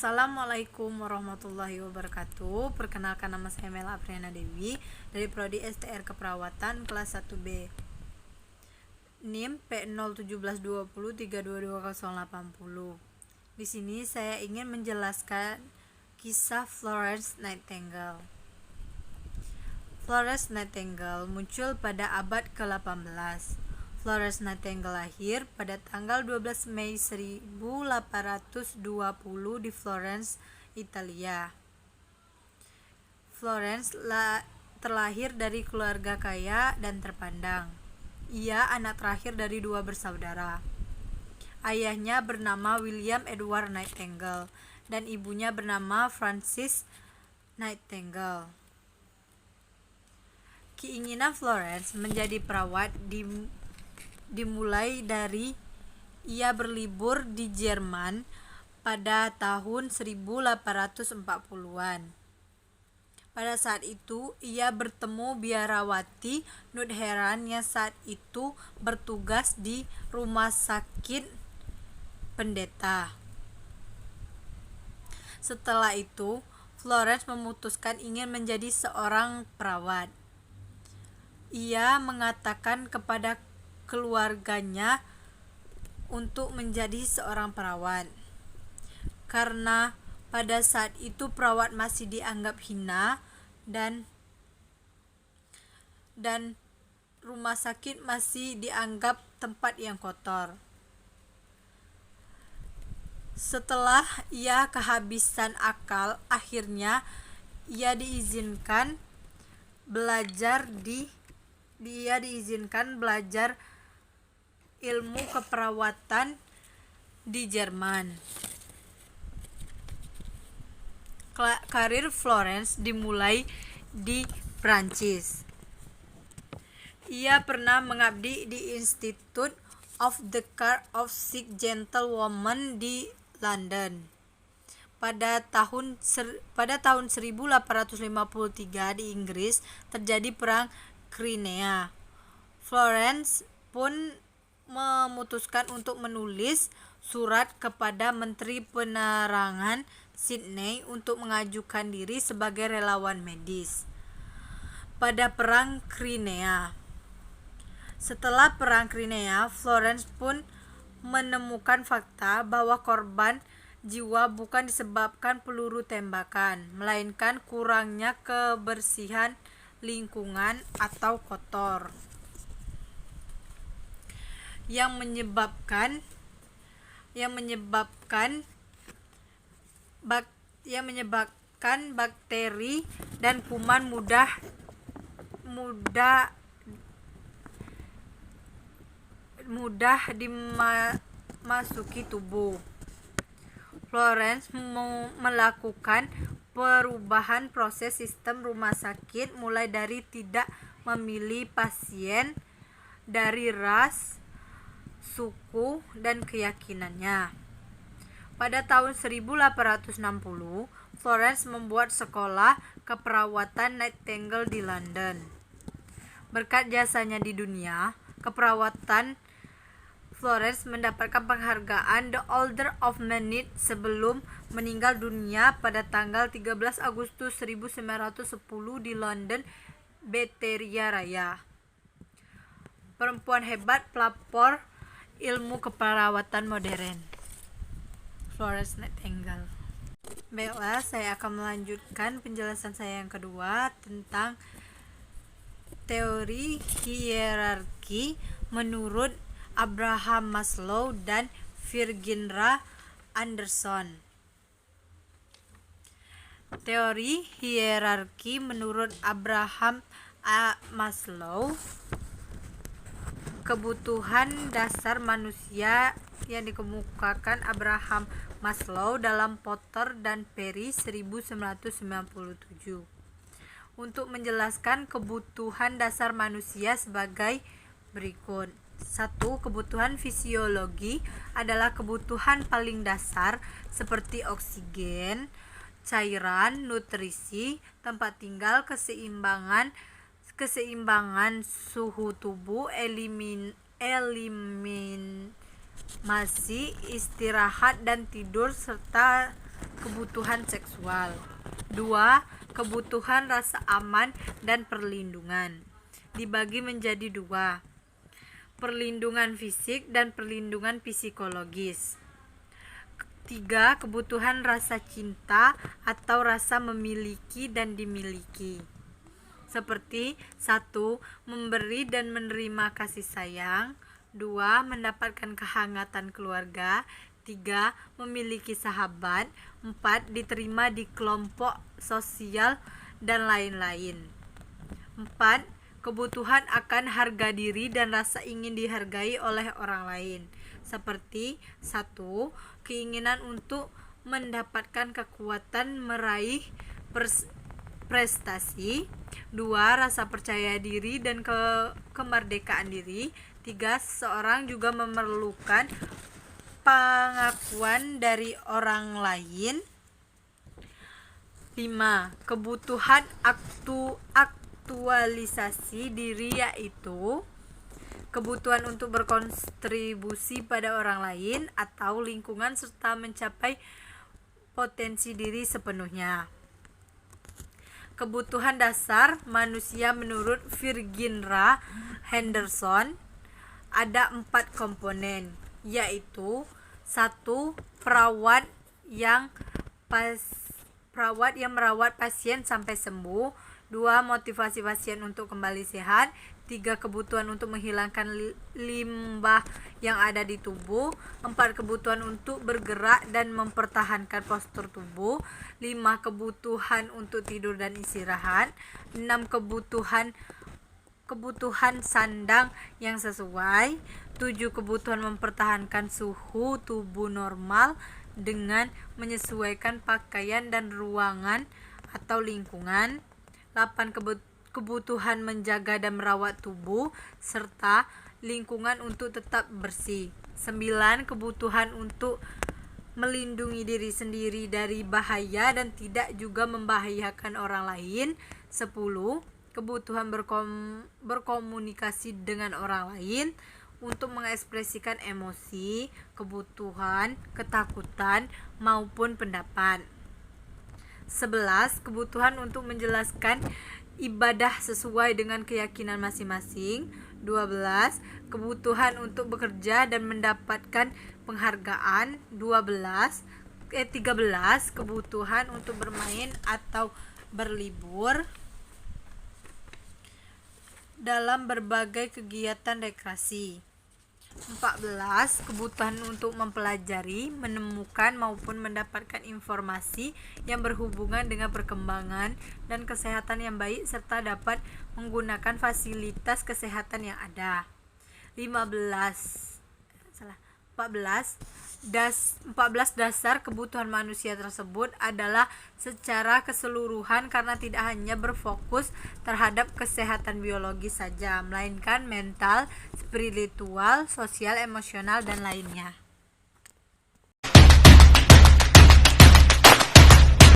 Assalamualaikum warahmatullahi wabarakatuh. Perkenalkan, nama saya Mela Apriana Dewi dari Prodi STR Keperawatan kelas 1B. NIM P01720322080. Di sini saya ingin menjelaskan kisah Florence Nightingale. Florence Nightingale muncul pada abad ke-18. Florence Nightingale lahir pada tanggal 12 Mei 1820 di Florence, Italia. Florence terlahir dari keluarga kaya dan terpandang. Ia anak terakhir dari 2 bersaudara. Ayahnya bernama William Edward Nightingale dan ibunya bernama Frances Nightingale. Keinginan Florence menjadi perawat dimulai dari ia berlibur di Jerman pada tahun 1840-an. Pada saat itu, ia bertemu biarawati Nutheran yang saat itu bertugas di rumah sakit pendeta. Setelah itu, Florence memutuskan ingin menjadi seorang perawat. Ia mengatakan kepada keluarganya untuk menjadi seorang perawat karena pada saat itu perawat masih dianggap hina dan rumah sakit masih dianggap tempat yang kotor. Setelah ia kehabisan akal, akhirnya ia diizinkan belajar ilmu keperawatan di Jerman. Karir Florence dimulai di Prancis. Ia pernah mengabdi di Institute of the Care of Sick Gentlewomen di London. Pada tahun 1853 di Inggris terjadi perang Crimea. Florence pun memutuskan untuk menulis surat kepada Menteri Penerangan Sydney untuk mengajukan diri sebagai relawan medis pada perang Crimea. Setelah perang Crimea, Florence pun menemukan fakta bahwa korban jiwa bukan disebabkan peluru tembakan, melainkan kurangnya kebersihan lingkungan atau kotor yang menyebabkan bakteri dan kuman mudah dimasuki tubuh. Florence melakukan perubahan proses sistem rumah sakit mulai dari tidak memilih pasien dari ras, suku, dan keyakinannya. Pada tahun 1860, Florence membuat sekolah keperawatan Nightingale di London. Berkat jasanya di dunia keperawatan, Florence mendapatkan penghargaan The Order of Merit sebelum meninggal dunia pada tanggal 13 Agustus 1910 di London, Batteria Raya. Perempuan hebat pelopor ilmu keperawatan modern, Florence Nightingale. Baiklah, saya akan melanjutkan penjelasan saya yang kedua tentang teori hierarki menurut Abraham Maslow dan Virginia Anderson. Teori hierarki menurut Abraham Maslow, kebutuhan dasar manusia yang dikemukakan Abraham Maslow dalam Porter dan Perry 1997 untuk menjelaskan kebutuhan dasar manusia sebagai berikut. 1. Kebutuhan fisiologi adalah kebutuhan paling dasar seperti oksigen, cairan, nutrisi, tempat tinggal, keseimbangan suhu tubuh, eliminasi, istirahat dan tidur, serta kebutuhan seksual. 2. Kebutuhan rasa aman dan perlindungan. Dibagi menjadi 2. Perlindungan fisik dan perlindungan psikologis. 3. Kebutuhan rasa cinta atau rasa memiliki dan dimiliki. Seperti 1. Memberi dan menerima kasih sayang. 2. Mendapatkan kehangatan keluarga. 3. Memiliki sahabat. 4. Diterima di kelompok sosial dan lain-lain. 4. Kebutuhan akan harga diri dan rasa ingin dihargai oleh orang lain. Seperti 1. Keinginan untuk mendapatkan kekuatan meraih prestasi. 2. Rasa percaya diri dan kemerdekaan diri. 3. Seseorang juga memerlukan pengakuan dari orang lain. 5. Kebutuhan aktualisasi diri, yaitu kebutuhan untuk berkontribusi pada orang lain atau lingkungan serta mencapai potensi diri sepenuhnya. Kebutuhan dasar manusia menurut Virginia Henderson ada 4 komponen, yaitu 1. Perawat yang merawat pasien sampai sembuh. 2. Motivasi pasien untuk kembali sehat. 3. Kebutuhan untuk menghilangkan limbah yang ada di tubuh. 4. Kebutuhan untuk bergerak dan mempertahankan postur tubuh. 5. Kebutuhan untuk tidur dan istirahat. 6. Kebutuhan sandang yang sesuai. 7. Kebutuhan mempertahankan suhu tubuh normal dengan menyesuaikan pakaian dan ruangan atau lingkungan. 8. Kebutuhan menjaga dan merawat tubuh serta lingkungan untuk tetap bersih. 9. Kebutuhan untuk melindungi diri sendiri dari bahaya dan tidak juga membahayakan orang lain. 10. Kebutuhan berkomunikasi dengan orang lain untuk mengekspresikan emosi, kebutuhan, ketakutan, maupun pendapat. 11. Kebutuhan untuk menjelaskan ibadah sesuai dengan keyakinan masing-masing. 12. Kebutuhan untuk bekerja dan mendapatkan penghargaan. 13. Kebutuhan untuk bermain atau berlibur dalam berbagai kegiatan rekreasi. 14. Kebutuhan untuk mempelajari, menemukan maupun mendapatkan informasi yang berhubungan dengan perkembangan dan kesehatan yang baik serta dapat menggunakan fasilitas kesehatan yang ada. 14. Dasar kebutuhan manusia tersebut adalah secara keseluruhan karena tidak hanya berfokus terhadap kesehatan biologis saja, melainkan mental, spiritual, sosial, emosional, dan lainnya.